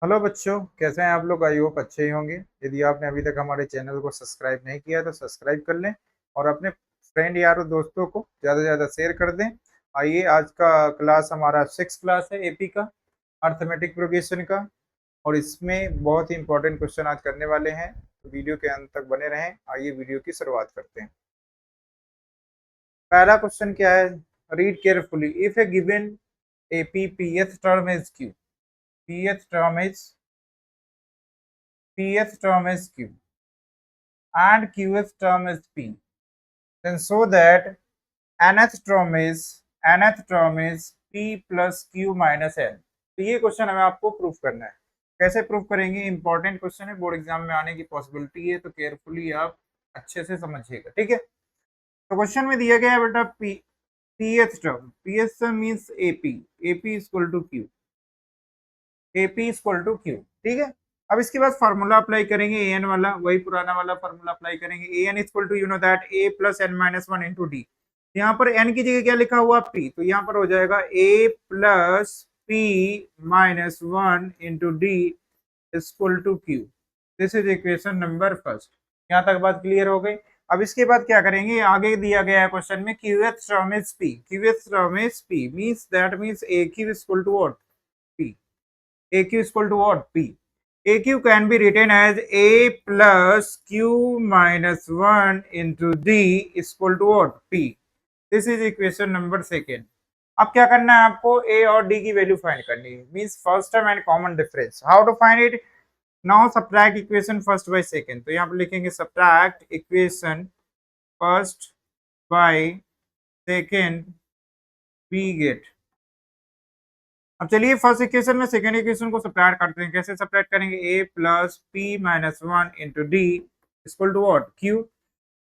Hello बच्चों, कैसे हैं आप लोग? आई होप अच्छे ही होंगे। यदि आपने अभी तक हमारे चैनल को सब्सक्राइब नहीं किया तो सब्सक्राइब कर लें और अपने फ्रेंड यारों दोस्तों को ज़्यादा से ज़्यादा शेयर कर दें। आइए, आज का क्लास हमारा 6 क्लास है एपी का, अर्थमेटिक प्रोग्रेशन का। और इसमें बहुत ही इंपॉर्टेंट क्वेश्चन आज करने वाले हैं, तो वीडियो के अंत तक बने रहें। आइए वीडियो की शुरुआत करते हैं। पहला क्वेश्चन क्या है? Read carefully. If A given AP पीएथ term is Q, पीएथ term is pth term is q and qth term is p, then so that nth term is p plus q minus n। तो ये question हमें आपको proof करना है। कैसे proof करेंगे? Important question है, board exam में आने की पॉसिबिलिटी है, तो केयरफुली आप अच्छे से समझिएगा, ठीक है। तो क्वेश्चन में दिया गया है बेटा pth term means ap equal to q, AP equal to q, ठीक है। अब इसके बाद फार्मूला अप्लाई करेंगे an वाला, वही पुराना वाला फार्मूला अप्लाई करेंगे। an equal to you know that a plus n minus one into d. यहाँ पर n की जगह क्या लिखा हुआ p, तो यहाँ पर हो जाएगा a plus p minus one into d equal to q. This is equation number first. यहाँ तक बात क्लियर हो गई। अब इसके बाद क्या करेंगे? आगे दिया गया है क्वेश्चन में qth term is p, qth term is p means that means aq equal to what? p। AQ is equal to what? P. AQ can be written as A plus Q minus 1 into D is equal to what? P. This is equation number second. अब क्या करना है आपको? A और D की value find करनी है, means first term and common difference. How to find it? Now subtract equation first by second. तो यहाँ पर लिखेंगे subtract equation first by second, we get. अब चलिए फर्स्ट इक्वेशन में सेकंड इक्वेशन को सब्ट्रैक्ट करते हैं। कैसे सब्ट्रैक्ट करेंगे? a plus p minus one into d equal to what? q।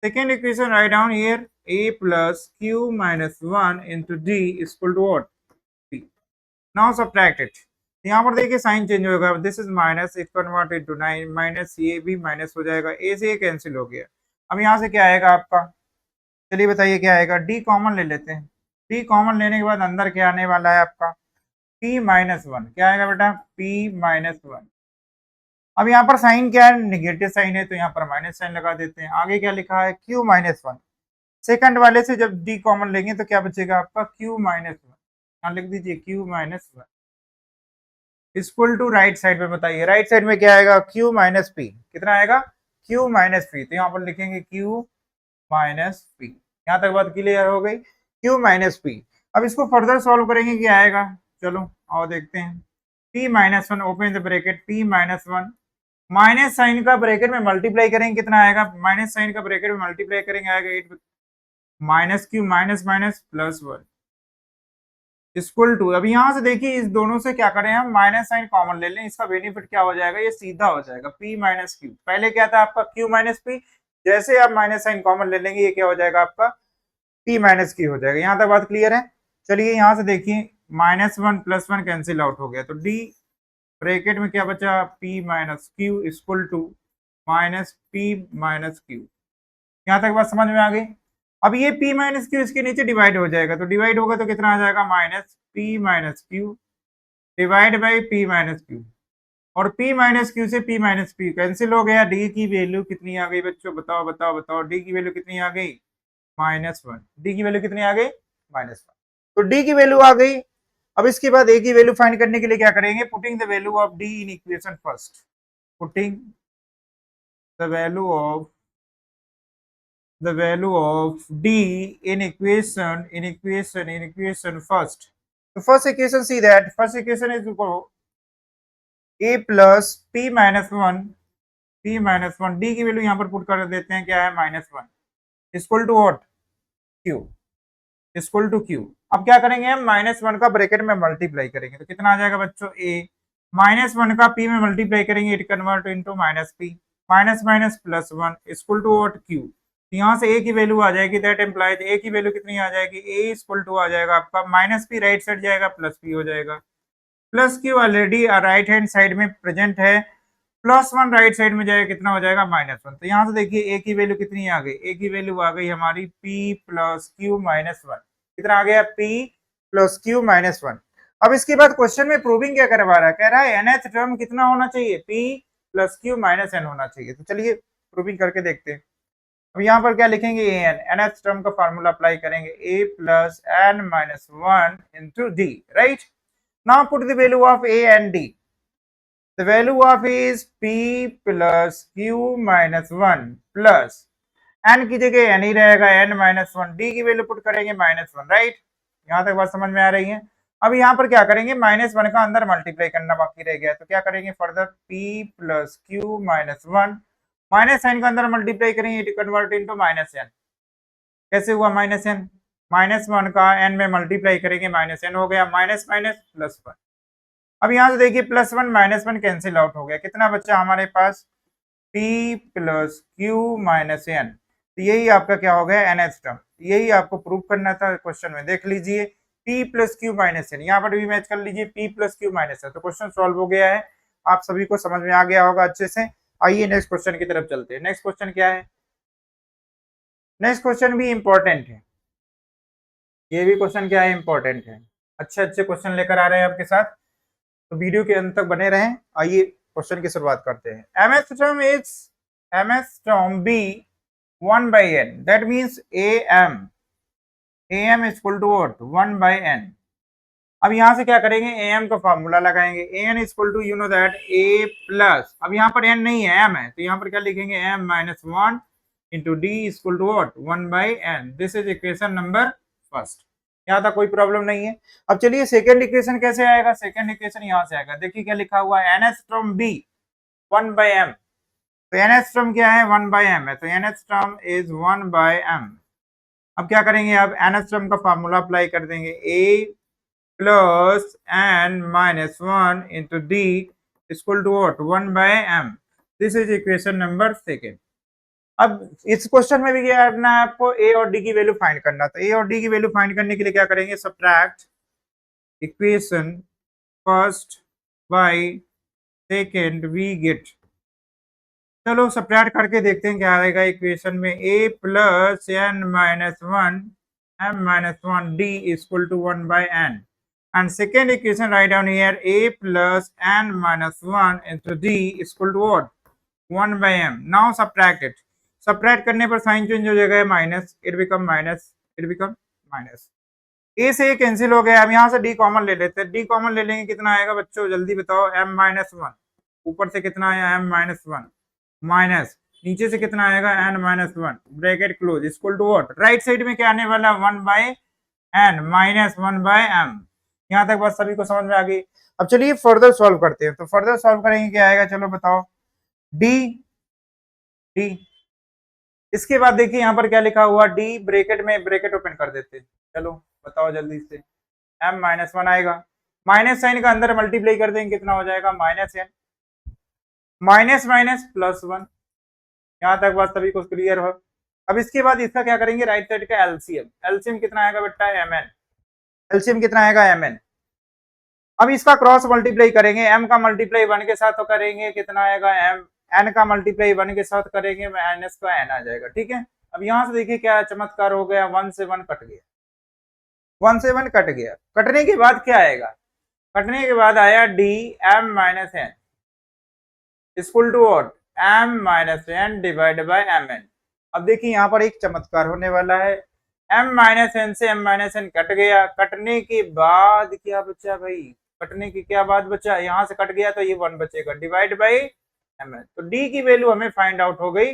Second equation write down here a plus q minus one into d equal to what? p। Now subtract it. यहाँ पर देखिए sign change होगा, this is minus, it convert into nine, minus ये भी minus हो जाएगा, a से ये कैंसिल हो गया। अब यहाँ से क्या आएगा आपका? चलिए बताइए क्या आएगा? d कॉमन ले लेते हैं। d कॉमन लेने के बाद अंदर क्या आने वाला है आपका? p minus one. क्या आएगा बेटा? p minus one. अब यहाँ पर साइन क्या है? निगेटिव साइन है, तो यहाँ पर माइनस साइन लगा देते हैं। आगे क्या लिखा है? q minus one. सेकंड वाले से जब d कॉमन लेंगे तो क्या बचेगा आपका? q minus one. यहाँ लिख दीजिए q minus one equal to right side में। बताइए राइट साइड में क्या आएगा? q minus p. कितना आएगा? q minus p. तो यहाँ पर लिखेंगे q माइनस पी। यहाँ तक बात क्लियर हो गई? q minus P. अब इसको फर्दर सॉल्व करेंगे, क्या आएगा? चलो आओ देखते हैं। p minus one, open the bracket, p minus one, minus sign का ब्रैकेट में मल्टीप्लाई करेंगे, कितना आएगा? माइनस साइन का ब्रैकेट में मल्टीप्लाई करेंगे, आएगा 8 minus q minus minus plus one equal to. अब यहाँ से देखिए इस दोनों से क्या करें हम? माइनस साइन कॉमन ले लें। इसका बेनिफिट क्या हो जाएगा? ये सीधा हो जाएगा p माइनस क्यू। पहले क्या था आपका? q minus P. जैसे आप माइनस साइन कॉमन ले लेंगे, ये क्या हो जाएगा आपका? p माइनस क्यू हो जाएगा। यहाँ तक बात क्लियर है? चलिए यहाँ से देखिए minus one plus one cancel out हो गया, तो d ब्रैकेट में क्या बचा? p minus q equal to minus p minus q. यहाँ तक बात समझ में आ गई? अब ये p माइनस क्यू इसके नीचे डिवाइड हो जाएगा, तो डिवाइड होगा तो कितना आ जाएगा? Minus p minus Q divide by p minus Q. और p माइनस क्यू से p माइनस क्यू कैंसिल हो गया। d की वैल्यू कितनी आ गई बच्चों? बताओ बताओ बताओ, d की वैल्यू कितनी आ गई? Minus one. d की वैल्यू कितनी आ गई? Minus one. तो d की वैल्यू आ गई। अब इसके बाद a की वैल्यू फाइंड करने के लिए क्या करेंगे? Putting the value of d in equation first. Putting the value of d in equation first. So first equation, see that first equation is equal to a plus p minus one. d की value यहाँ पर put कर देते हैं, क्या है? Minus one equal to what? q equal to q। अब क्या करेंगे हम? माइनस वन का ब्रैकेट में मल्टीप्लाई करेंगे, तो कितना आ जाएगा बच्चों? a माइनस वन का p में मल्टीप्लाई करेंगे, it convert into minus p, minus minus plus one equal to what? q। यहाँ से a की वैल्यू आ जाएगी, दैट एम्प्लाइज a की वैल्यू कितनी आ जाएगी? a इक्वल टू आ जाएगा आपका माइनस p, राइट साइड जाएगा प्लस p हो जाएगा। Plus Q already right hand side में प्रेजेंट है, प्लस वन राइट साइड में जाएगा, कितना हो जाएगा? Minus one. तो यहाँ से देखिए a की वैल्यू कितनी आ गई? a की वैल्यू आ गई हमारी p plus q minus one. कितना आ गया? p plus q minus one. अब इसके बाद क्वेश्चन में प्रूविंग क्या करवा रहा है, कह रहा है nth टर्म कितना होना चाहिए, p plus q minus n होना चाहिए। तो चलिए प्रूविंग करके देखते हैं। अब यहाँ पर क्या लिखेंगे, nth टर्म का फार्मूला अप्लाई करेंगे, a plus N minus one into D, right. Now put the value of a and d। The value of is p plus q minus one plus n की जगह n ही रहेगा, n minus one, d की value put करेंगे minus one, right. यहाँ तक बात समझ में आ रही है। अब यहाँ पर क्या करेंगे, माइनस वन का अंदर मल्टीप्लाई करना बाकी रह गया, तो क्या करेंगे further, p plus q minus one, minus sign का अंदर मल्टीप्लाई करेंगे, it convert into minus n. कैसे हुआ माइनस एन, माइनस वन का एन में मल्टीप्लाई करेंगे, माइनस एन हो गया, माइनस माइनस प्लस वन। अब यहाँ से देखिए plus one minus one cancel out हो गया, कितना बच्चा हमारे पास, p plus q minus n. तो यही आपका क्या हो गया, nth टर्म। यही आपको प्रूव करना था क्वेश्चन में, देख लीजिए p plus q minus n, यहाँ पर भी मैच कर लीजिए, p plus q minus n. तो क्वेश्चन सॉल्व हो गया है, आप सभी को समझ में आ गया होगा अच्छे से। आइए नेक्स्ट क्वेश्चन की तरफ चलते हैं। नेक्स्ट क्वेश्चन क्या है, नेक्स्ट क्वेश्चन भी इंपॉर्टेंट है, ये भी क्वेश्चन क्या है, इंपॉर्टेंट है। अच्छे अच्छे क्वेश्चन लेकर आ रहे हैं आपके साथ, तो वीडियो के अंत तक बने रहें। आइए क्वेश्चन की शुरुआत करते हैं। mth term is mth term b 1 by n, that means am is equal to what, 1 by n। अब यहाँ से क्या करेंगे, am का फॉर्मूला लगाएंगे, an is equal to you know that a plus, अब यहाँ पर n नहीं है m है, तो यहाँ पर क्या लिखेंगे, m minus one into d is equal to what, 1 by n। This is equation number first, यहाँ तक कोई प्रॉब्लम नहीं है। अब चलिए सेकंड इक्वेशन कैसे आएगा, सेकंड इक्वेशन यहाँ से आएगा, देखिए क्या लिखा हुआ है, nth term b 1 by m। तो nth टर्म क्या है, 1 by m है, तो nth term is 1 by m। अब क्या करेंगे, अब nth टर्म का फार्मूला अप्लाई कर देंगे, a plus n minus one into d equal to what, 1 by m। This is equation number second. अब इस क्वेश्चन में भी क्या करना है आपको, a और d की वैल्यू फाइंड करना। तो a और d की वैल्यू फाइंड करने के लिए क्या करेंगे, subtract equation first by second we get. चलो सब्ट्रैक्ट करके देखते हैं क्या आएगा इक्वेशन में, a plus N minus one m minus one d equal to 1 by n। And second equation write down here, a plus n minus one into d equal to what, 1 by m। Now subtract it, subtract करने पर sign change हो जाएगा, minus, it become minus, it become minus. ए से cancel हो गया, अब यहाँ से डी कॉमन ले लेते हैं, डी कॉमन ले लेंगे, कितना आएगा बच्चों जल्दी बताओ, m माइनस वन, ऊपर से कितना आया m माइनस वन, माइनस नीचे से कितना आएगा n minus one, bracket close equal to what, right side में क्या आने वाला, 1 by n minus 1 by m। यहाँ तक बात सभी को समझ में आ गई। अब चलिए फर्दर सॉल्व करते हैं, तो फर्दर सॉल्व करेंगे क्या आएगा, चलो बताओ, डी डी। इसके बाद देखिए यहाँ पर क्या लिखा हुआ, डी ब्रैकेट में ब्रैकेट ओपन कर देते हैं, चलो बताओ जल्दी से, m माइनस वन आएगा, माइनस साइन का अंदर मल्टीप्लाई कर देंगे, कितना हो जाएगा, minus n minus minus plus one. यहाँ तक बात सभी को क्लियर हो। अब इसके बाद इसका क्या करेंगे, राइट साइड का एलसीएम, एलसीएम कितना आएगा बेटा, mn, एलसीएम कितना आएगा mn। अब इसका क्रॉस मल्टीप्लाई करेंगे, m का मल्टीप्लाई 1 के साथ तो करेंगे, कितना आएगा m, n का मल्टीप्लाई 1 के साथ करेंगे, माइनस का n आ जाएगा, ठीक है। अब यहाँ से देखिए क्या चमत्कार हो गया, 1 से 1 कट गया, 1 से 1 कट गया, कटने के बाद क्या आएगा, कटने के बाद आया d m minus n equal to what, m minus n divide by mn। अब देखिए यहाँ पर एक चमत्कार होने वाला है, m माइनस एन से m माइनस एन कट गया, कटने के बाद क्या बचा भाई, कटने के क्या बाद बचा, यहाँ से कट गया तो ये 1 बचेगा, डिवाइड बाई mn। तो d की वैल्यू हमें फाइंड आउट हो गई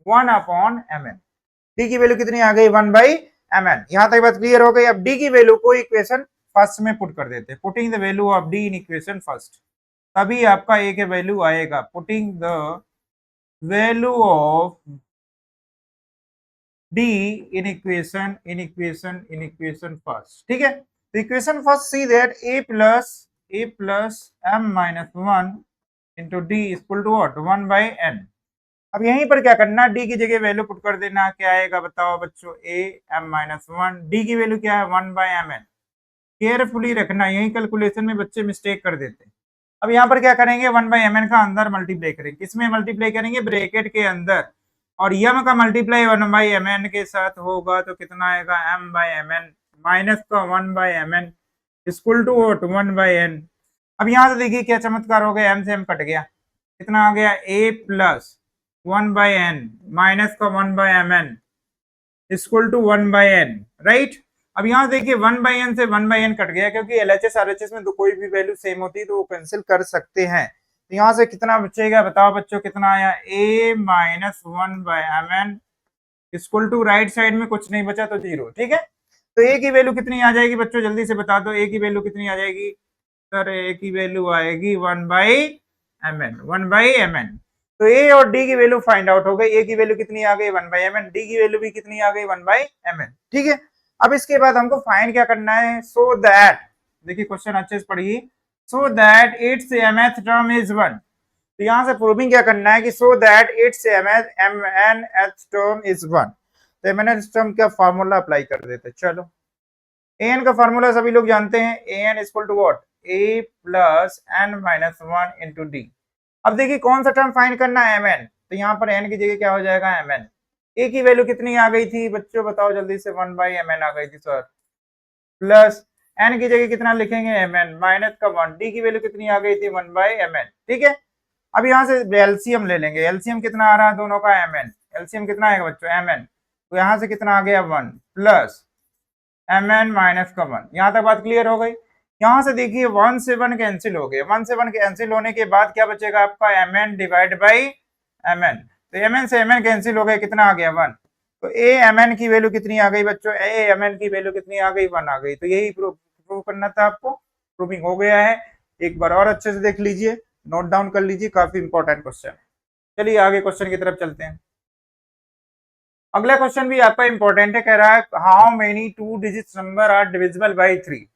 1 अपॉन mn। d की वैल्यू कितनी आ गई, 1 बाई mn। यहाँ तक बात क्लियर हो गई। अब d की वैल्यू को इक्वेशन फर्स्ट में पुट कर देते हैं, putting the value of d in equation first, तभी आपका a के वैल्यू आएगा, putting the value of d in equation first, ठीक है। तो equation first see that a plus m minus one into d equal to what, 1 by n। अब यहीं पर क्या करना, d की जगह वैल्यू पुट कर देना, क्या आएगा बताओ बच्चों, a m minus one, d की वैल्यू क्या है, 1 by mn। केयरफुली रखना, यही कैलकुलेशन में बच्चे मिस्टेक कर देते हैं। अब यहाँ पर क्या करेंगे, 1 by mn का अंदर मल्टीप्लाई करेंगे, किसमें मल्टीप्लाई करेंगे, ब्रैकेट के अंदर, और m का मल्टीप्लाई 1 by mn के साथ होगा तो कितना आएगा, m by mn, माइनस का 1 by mn, equal to what 1/n। अब यहां से देखिए क्या चमत्कार हो गया, m से m कट गया, कितना आ गया a प्लस 1/n माइनस का 1/mn equal to 1/n, right. अब यहाँ देखिए 1/n से 1/n कट गया, क्योंकि एलएचएस आरएचएस में तो कोई भी वैल्यू सेम होती है तो वो कैंसिल कर सकते हैं। तो यहाँ से कितना बचेगा बताओ बच्चों, कितना आया a minus 1/mn equal to, right side में कुछ नहीं बचा तो 0, ठीक है। तो a की वैल्यू कितनी आ जाएगी बच्चों, जल्दी से बता दो, a की वैल्यू कितनी आ जाएगी सर, a की वैल्यू आएगी 1/mn। तो ए और डी की वैल्यू फाइंड आउट हो गई, ए की वैल्यू कितनी आ गई 1/mn, डी की वैल्यू भी कितनी आ गई 1/mn, ठीक है। अब इसके बाद हमको फाइंड क्या करना है, सो दैट, देखिए क्वेश्चन अच्छे से पढ़िए, so that it's mth term is 1। तो यहां से प्रूविंग क्या करना है कि so that it's mnth term is 1। तो mnth टर्म का फार्मूला अप्लाई कर देते हैं। चलो an का फार्मूला सभी लोग जानते हैं, an equal to what, a plus n minus 1 into d. अब देखिए कौन सा टर्म फाइंड करना है, mn, तो यहाँ पर n की जगह क्या हो जाएगा mn। a की वैल्यू कितनी आ गई थी बच्चों बताओ जल्दी से, 1/mn आ गई थी सर, प्लस n की जगह कितना लिखेंगे mn माइनस का 1, d की वैल्यू कितनी आ गई थी 1/mn, ठीक है। अब यहाँ से एलसीएम ले लेंगे, एलसीएम कितना आ रहा है दोनों का mn, एलसीएम कितना आएगा बच्चों mn, तो यहाँ से कितना आ गया 1 प्लस mn माइनस का 1। यहाँ तक बात क्लियर हो गई। यहाँ से देखिए 1 से 1 कैंसिल हो गए, 1 से 1 कैंसिल होने के बाद क्या बचेगा आपका mn डिवाइड बाई mn, तो mn से mn कैंसिल हो गए, कितना आ गया 1। तो a mn की वैल्यू कितनी आ गई बच्चों, a mn की वैल्यू कितनी आ गई 1 आ गई। तो यही प्रूव करना था आपको, प्रूविंग हो गया है। एक बार और अच्छे से देख लीजिए, नोट डाउन कर लीजिए, काफी इंपॉर्टेंट क्वेश्चन। चलिए आगे क्वेश्चन की तरफ चलते हैं। अगला क्वेश्चन भी आपका इंपॉर्टेंट है, कह रहा है how many 2 digit number are divisible by 3।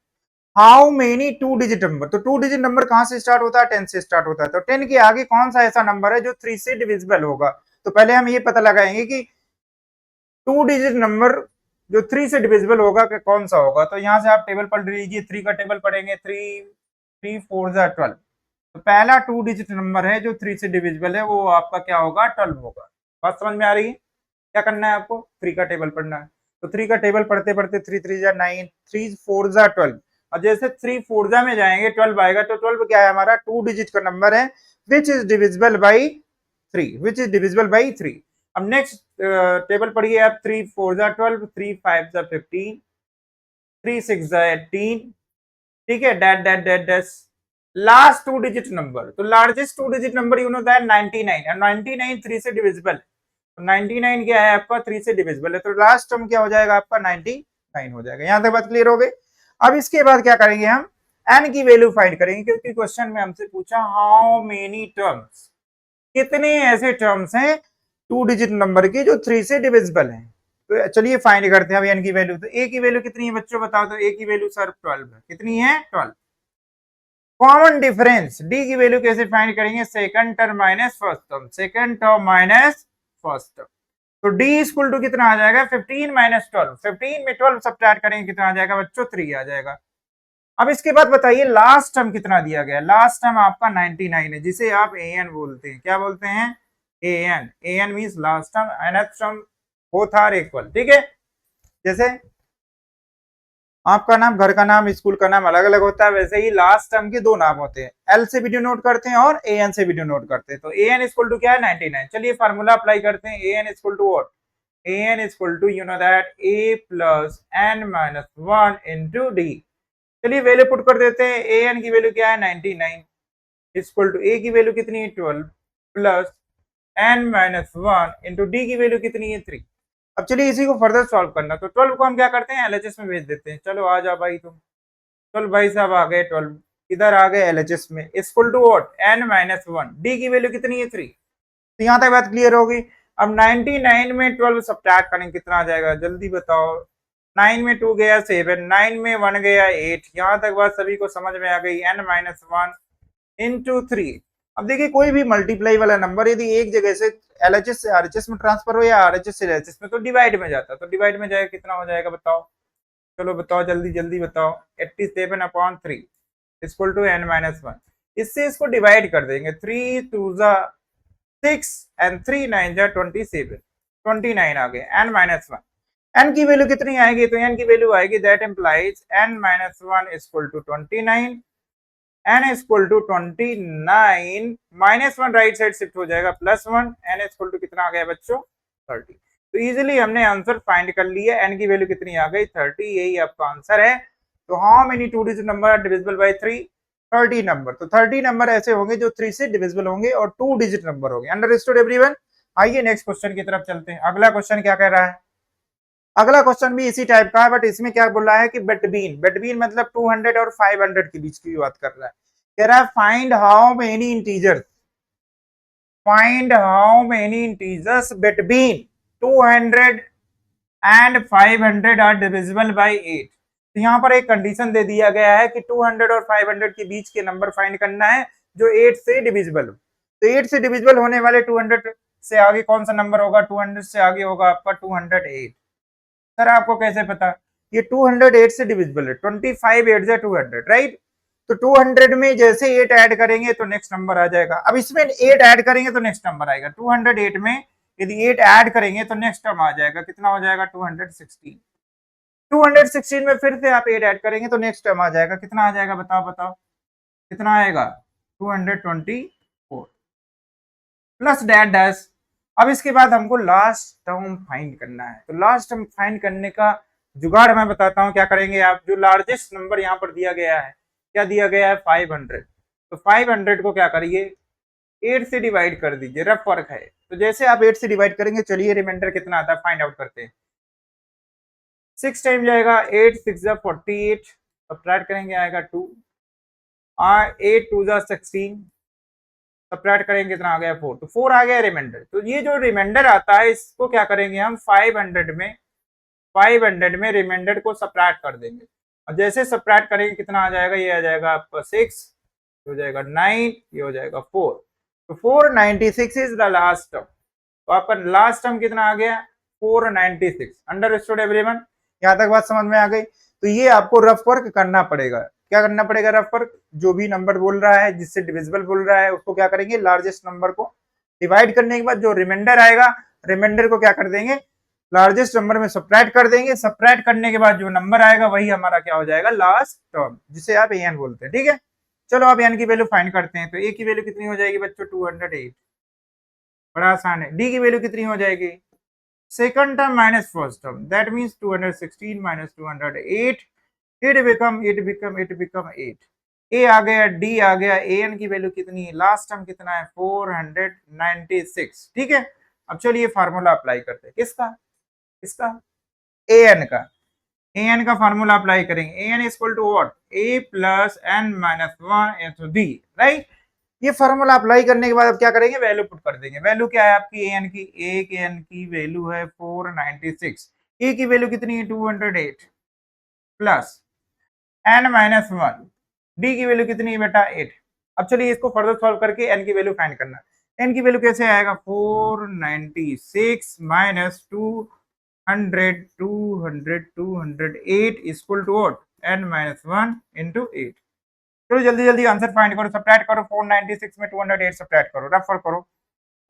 How many 2 digit number, तो 2 डिजिट नंबर कहां से स्टार्ट होता है, 10 से स्टार्ट होता है। तो 10 के आगे कौन सा ऐसा नंबर है जो 3 से डिविजिबल होगा। तो पहले हम ये पता लगाएंगे कि 2 डिजिट नंबर जो 3 से डिविजिबल होगा कि कौन सा होगा। तो यहाँ से आप टेबल पढ़ लीजिए, 3 का टेबल पढ़ेंगे, 3 4 12। तो पहला 2 डिजिट नंबर है जो 3 से डिविजिबल है, वो आपका क्या होगा 12 होगा। बात समझ में आ रही है। क्या करना है आपको, 3 का टेबल पढ़ना है। तो 3 का टेबल पढ़ते पढ़ते 3 3 जा 9, 3 4 जा 12, और जैसे 3 4 जा में जाएंगे 12 आएगा। तो 12 क्या है हमारा 2 डिजिट का नंबर है, विच is divisible by 3, which is divisible by 3। अब नेक्स्ट टेबल पढ़िए आप, 3 4 जा 12, 3 5 जा 15, 3 6 जा 18, ठीक है, that that that dash last 2 digit number. तो largest 2 digit number you know that 99, और 99 3 से डिविजिबल, 99 क्या है आपका 3 से डिविजिबल है। तो लास्ट टर्म क्या हो जाएगा आपका 99 हो जाएगा। यहां तक बात क्लियर हो गई। अब इसके बाद क्या करेंगे हम, n की वैल्यू फाइंड करेंगे, क्योंकि क्वेश्चन में हमसे पूछा हाउ मेनी टर्म्स, कितने ऐसे टर्म्स हैं 2 डिजिट नंबर के जो 3 से डिविजिबल हैं। तो चलिए फाइंड करते हैं अब n की वैल्यू। तो a की वैल्यू कितनी है बच्चों बताओ, तो a की वैल्यू सर 12 है, कितनी है 12। कॉमन डिफरेंस d की वैल्यू कैसे फाइंड करेंगे, second term minus first term, second term minus first term. तो d इक्वल टू कितना आ जाएगा 15 माइनस 12, 15 में 12 सब्ट्रैक्ट करेंगे कितना आ जाएगा बच्चों 3 आ जाएगा। अब इसके बाद बताइए लास्ट टर्म कितना दिया गया, लास्ट टर्म आपका 99 है, जिसे आप an बोलते हैं। क्या बोलते हैं, an, an means last term, nth term both are equal, ठीक है। जैसे आपका नाम, घर का नाम, स्कूल का नाम अलग अलग होता है, वैसे ही लास्ट टर्म के 2 नाम होते हैं, एल से भी डिनोट करते हैं और an से भी डिनोट करते हैं। तो an इक्वल टू क्या है 99। चलिए फार्मूला अप्लाई करते हैं, an equal to what, an equal to you know that a plus n minus 1 into d. चलिए वैल्यू पुट कर देते हैं, an की वैल्यू क्या है 99 इक्वल टू a की वैल्यू कितनी है 12 plus n minus 1 into d की वैल्यू कितनी है 3। अब चलिए इसी को फर्दर सॉल्व करना। तो 12 को हम क्या करते हैं एलएचएस में भेज देते हैं। चलो आ जाओ भाई तुम, 12 भाई साहब आ गए, 12 इधर आ गए एलएचएस में, equal to what n minus 1, D की वैल्यू कितनी है 3। तो यहाँ तक बात क्लियर होगी। अब 99 में 12 सब्ट्रैक्ट करेंगे कितना आ जाएगा जल्दी बताओ, 9 में 2 गया 7, 9 में 1 गया 8। यहाँ तक बात सभी को समझ में आ गई, n माइनस 1 इंटू 3। अब देखिए कोई भी मल्टीप्लाई वाला नंबर यदि एक जगह से एलएचएस से आरएचएस में ट्रांसफर हो या आरएचएस से एलएचएस में, तो डिवाइड में जाता है। तो डिवाइड में जाएगा कितना हो जाएगा बताओ, चलो बताओ जल्दी जल्दी बताओ, 87/3 इक्वल टू n माइनस 1। इससे इसको डिवाइड कर देंगे, 3 2 जा 6 एंड 3 9 जा 27, 29 आ गए n माइनस 1। n की वैल्यू कितनी आएगी, तो n की वैल्यू आएगी that implies n minus one equal to 29, n equal to 29 minus one right side shift हो जाएगा plus one, n equal to कितना आ गया बच्चों 30। तो इजीली हमने आंसर फाइंड कर लिया, n की वैल्यू कितनी आ गई 30, यही आपका आंसर है। तो how many two digit number are divisible by 3, 30 number. तो 30 नंबर ऐसे होंगे जो 3 से डिविजिबल होंगे और 2 डिजिट नंबर होंगे। Understood everyone. आइए नेक्स्ट क्वेश्चन की तरफ चलते हैं। अगला क्वेश्चन क्या कह रहा है, अगला क्वेश्चन भी इसी टाइप का है, बट इसमें क्या बोल रहा है कि बिटवीन, बिटवीन मतलब 200 और 500 के बीच की बात कर रहा है। कह रहा है find how many integers, find how many integers between 200 and 500 are divisible by 8। तो यहाँ पर एक कंडीशन दे दिया गया है कि 200 और 500 के बीच के नंबर फाइंड करना है जो 8 से डिविजिबल हो। तो 8 से डिविजिबल होने वाले 200 से आगे कौन सा नंबर होगा, 200 से आगे होगा आपका 208। सर आपको कैसे पता, ये 208 से डिविजिबल है, 25 8 से 200 राइट। तो 200 में जैसे 8 ऐड करेंगे तो नेक्स्ट नंबर आ जाएगा। अब इसमें 8 ऐड करेंगे तो नेक्स्ट नंबर आएगा। 208 में यदि 8 ऐड करेंगे तो नेक्स्ट टर्म आ जाएगा, कितना हो जाएगा 216। 216 में फिर से आप 8 ऐड करेंगे तो नेक्स्ट टर्म आ जाएगा, कितना आ जाएगा बताओ बताओ कितना आएगा 224 प्लस डैट डैश। अब इसके बाद हमको लास्ट टर्म फाइंड करना है। तो लास्ट टर्म फाइंड करने का जुगाड़ मैं बताता हूँ क्या करेंगे आप। जो लार्जेस्ट नंबर यहाँ पर दिया गया है, क्या दिया गया है 500, तो 500 को क्या करिए 8 से डिवाइड कर दीजिए, रफ वर्क है। तो जैसे आप 8 से डिवाइड करेंगे, चलिए रिमाइंडर कितना आता है फाइंड आउट करते हैं। 6 टाइम जाएगा 8 6 जा 48, सब्ट्रैक्ट करेंगे आएगा 2, 8 2 जा 16, सब्ट्रैक्ट करेंगे कितना आ गया 4, तो 4 आ गया रिमाइंडर। तो ये जो रिमाइंडर आता है इसको क्या करेंगे हम 500 में रिमाइंडर को सब्ट्रैक्ट कर देंगे। और जैसे सब्ट्रैक्ट करेंगे कितना आ जाएगा, ये आ जाएगा आपका 6, हो जाएगा 9, ये हो जाएगा 4। तो 496 इज द लास्ट टर्म। तो आपका लास्ट टर्म कितना आ गया 496। अंडरस्टूड एवरीवन, यहाँ तक बात समझ में आ गई। तो ये आपको रफ वर्क करना पड़ेगा। क्या करना पड़ेगा रफ वर्क, जो भी नंबर बोल रहा है जिससे डिविजिबल बोल रहा है उसको क्या करेंगे लार्जेस्ट नंबर को डिवाइड करने के बाद जो रिमाइंडर आएगा, रिमाइंडर को क्या कर देंगे लार्जेस्ट नंबर में सब्ट्रैक्ट कर देंगे। सब्ट्रैक्ट करने के बाद जो नंबर आएगा वही हमारा क्या हो जाएगा लास्ट टर्म, जिसे आप एन बोलते हैं। ठीक है, चलो अब एन की वैल्यू फाइंड करते हैं। तो ए की वैल्यू कितनी हो जाएगी बच्चों 208, बड़ा आसान है। डी की वैल्यू कितनी हो जाएगी second term minus first term, that means 216 minus 208, it become 8। ए आ गया, डी आ गया, ए एन की वैल्यू कितनी है लास्ट टर्म कितना है 496। ठीक है, अब चलिए फार्मूला अप्लाई करते हैं। किसका, किसका ए एन का। ए एन का फार्मूला अप्लाई करेंगे। A N equal to what, A plus N minus one into D, right. ये फार्मूला अप्लाई करने के बाद अब क्या करेंगे वैल्यू पुट कर देंगे। वैल्यू क्या है आपकी ए एन की, ए के एन की वैल्यू है 496, ए की वैल्यू कितनी है 208 plus N minus one, d की वैल्यू कितनी है बेटा 8। अब चलिए इसको फर्दर सॉल्व करके एन की वैल्यू फाइंड करना है। एन की वैल्यू कैसे आएगा 496 minus 200 equal to what n minus one into 8। चलो जल्दी जल्दी आंसर फाइंड करो, सब्ट्रैक्ट करो 496 में 208 सब्ट्रैक्ट करो, रेफर करो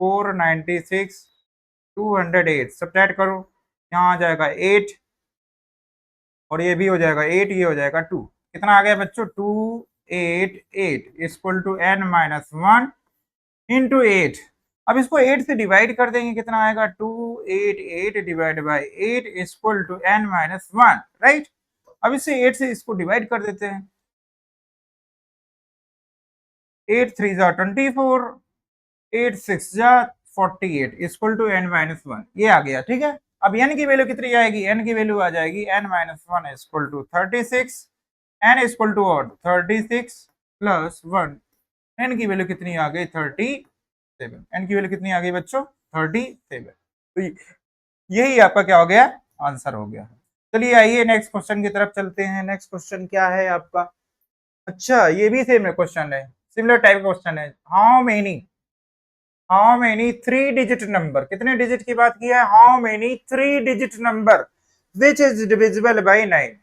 496 208 सब्ट्रैक्ट करो, यहाँ आ जाएगा 8 और ये भी हो जाएगा 8, ये हो जाएगा 2। कितना आ गया बच्चों 288 equal to n minus one into 8। अब इसको 8 से डिवाइड कर देंगे, कितना आएगा 288 divide by 8 equal to n minus one, right. अब इससे 8 से इसको डिवाइड कर देते हैं, 8 3 जा 24, 8 6 जा 48 equal to n minus one, ये आ गया। ठीक है, अब एन की वैल्यू कितनी आएगी, एन की वैल्यू आ जाएगी n minus one equal to 36, n equal to what 36 plus one, n की वैल्यू कितनी आ गई 37। एन की वैल्यू कितनी आ गई बच्चों 37। तो यही आपका क्या हो गया आंसर हो गया। चलिए आइए नेक्स्ट क्वेश्चन की तरफ चलते हैं। नेक्स्ट क्वेश्चन क्या है आपका, अच्छा ये भी सेम क्वेश्चन है, सिमिलर टाइप क्वेश्चन है। How many three digit number, कितने डिजिट की बात की है, how many three digit number which is divisible by 9।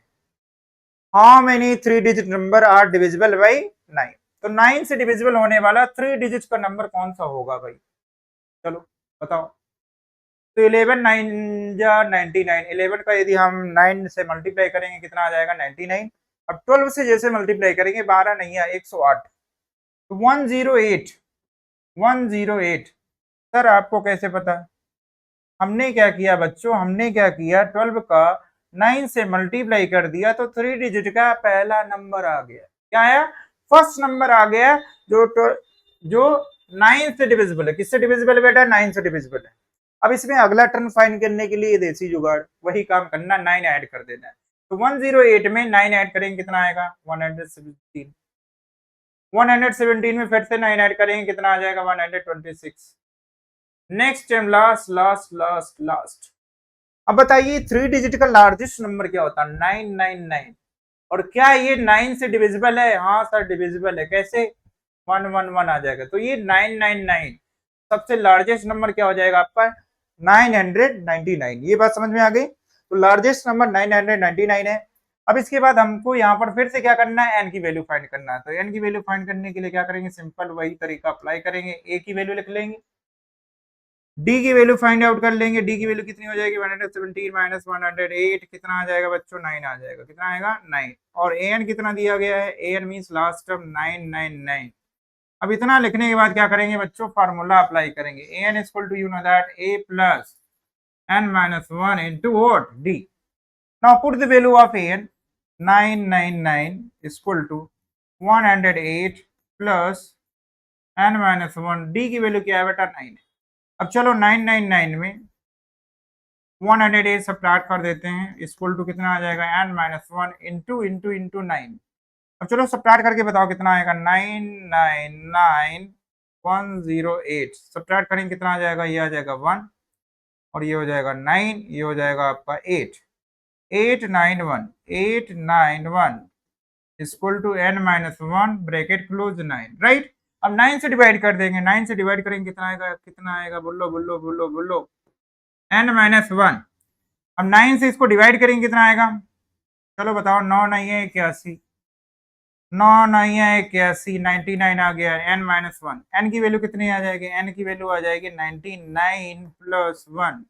How many three digit number are divisible by 9। तो 9 से डिविजिबल होने वाला थ्री डिजिट का नंबर कौन सा होगा भाई, चलो बताओ। तो 11 9 जा 99, 11 का यदि हम 9 से मल्टीप्लाई करेंगे कितना आ जाएगा 99। अब 12 से जैसे मल्टीप्लाई करेंगे 12 नहीं है 108, तो 108, 108। सर आपको कैसे पता? हमने क्या किया बच्चों, हमने क्या किया 12 का 9 से मल्टीप्लाई कर दिया तो 3 डिजिट का पहला नंबर आ गया। क्या आया? फर्स्ट नंबर आ गया जो 9 से डिविजिबल है। किससे डिविजिबल है बेटा? 9 से डिविजिबल है। अब इसमें अगला टर्म फाइंड करने के लिए देसी जुगाड़, वही काम करना, 9 ऐड कर देना है। तो 108 में 9 ऐड करेंगे कितना आएगा? 117। 117 में फिर से 9 ऐड करेंगे कितना आ जाएगा? 126। Next time last last last last. अब बताइए 3 डिजिट का लार्जेस्ट नंबर क्या होता है? 999। और क्या ये 9 से डिविजिबल है? हाँ सर डिविजिबल है। कैसे? 111 आ जाएगा। तो ये 999 सबसे लार्जेस्ट नंबर क्या हो जाएगा आपका? 999। ये बात समझ में आ गई? तो लार्जेस्ट नंबर 999 है। अब इसके बाद हमको यहाँ पर फिर से क्या करना है? एन की वैल्यू फाइंड करना है। तो एन की वैल्यू फाइंड करने के लिए क्या करेंगे? सिंपल वही तरीका अप्लाई करेंगे। ए की वैल्यू लिख लेंगे, डी की वैल्यू फाइंड आउट कर लेंगे। डी की वैल्यू कितनी हो जाएगी? 117 माइनस 108 कितना आ जाएगा बच्चों? 9 आ जाएगा। कितना आएगा? 9। और ए एन कितना दिया गया है? A N means last term 999। अब इतना लिखने के बाद क्या करेंगे बच्चों? फार्मूला अप्लाई करेंगे। A N equal to you know that A plus N minus 1 into what? D. Now put the value of A N 999 equal to 108 plus N minus 1। D की वैल्यू क्या है बेटा? 9। अब चलो 999 में 108 सब्ट्रैक्ट कर देते हैं, इक्वल टू कितना आ जाएगा? N minus 1 into into into 9। अब चलो सब्ट्रैक्ट करके बताओ कितना आएगा? 999108 सब्ट्रैक्ट करेंगे कितना आ जाएगा? ये आ जाएगा 1 और ये हो जाएगा 9, ये हो जाएगा आपका 8। 891 equal to n minus 1 bracket close 9, right. अब 9 से डिवाइड कर देंगे। 9 से डिवाइड करेंगे कितना आएगा? कितना आएगा? बोलो बोलो बोलो बोलो। N minus 1। अब 9 से इसको डिवाइड करेंगे कितना आएगा? चलो बताओ। 9 नहीं है 81, 9 नहीं है 81, 99 आ गया। एन माइनस 1, एन की वैल्यू कितनी आ जाएगी? एन की वैल्यू आ जाएगी 99 प्लस 1।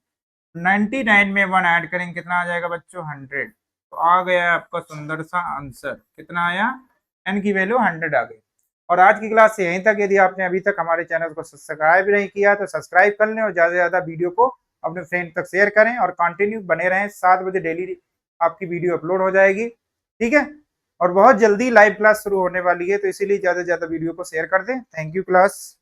99 में 1 ऐड करेंगे कितना आ जाएगा बच्चों? 100। तो आ गया आपका सुंदर सा आंसर। कितना आया? एन की वैल्यू 100 आ गई। और आज की क्लास से यहीं तक। यदि आपने अभी तक हमारे चैनल को सब्सक्राइब नहीं किया तो सब्सक्राइब कर लें और ज़्यादा से ज़्यादा वीडियो को अपने फ्रेंड तक शेयर करें और कंटिन्यू बने रहें। 7 बजे डेली आपकी वीडियो अपलोड हो जाएगी, ठीक है। और बहुत जल्दी लाइव क्लास शुरू होने वाली है, तो इसीलिए ज़्यादा से ज़्यादा वीडियो को शेयर कर दें। Thank you class.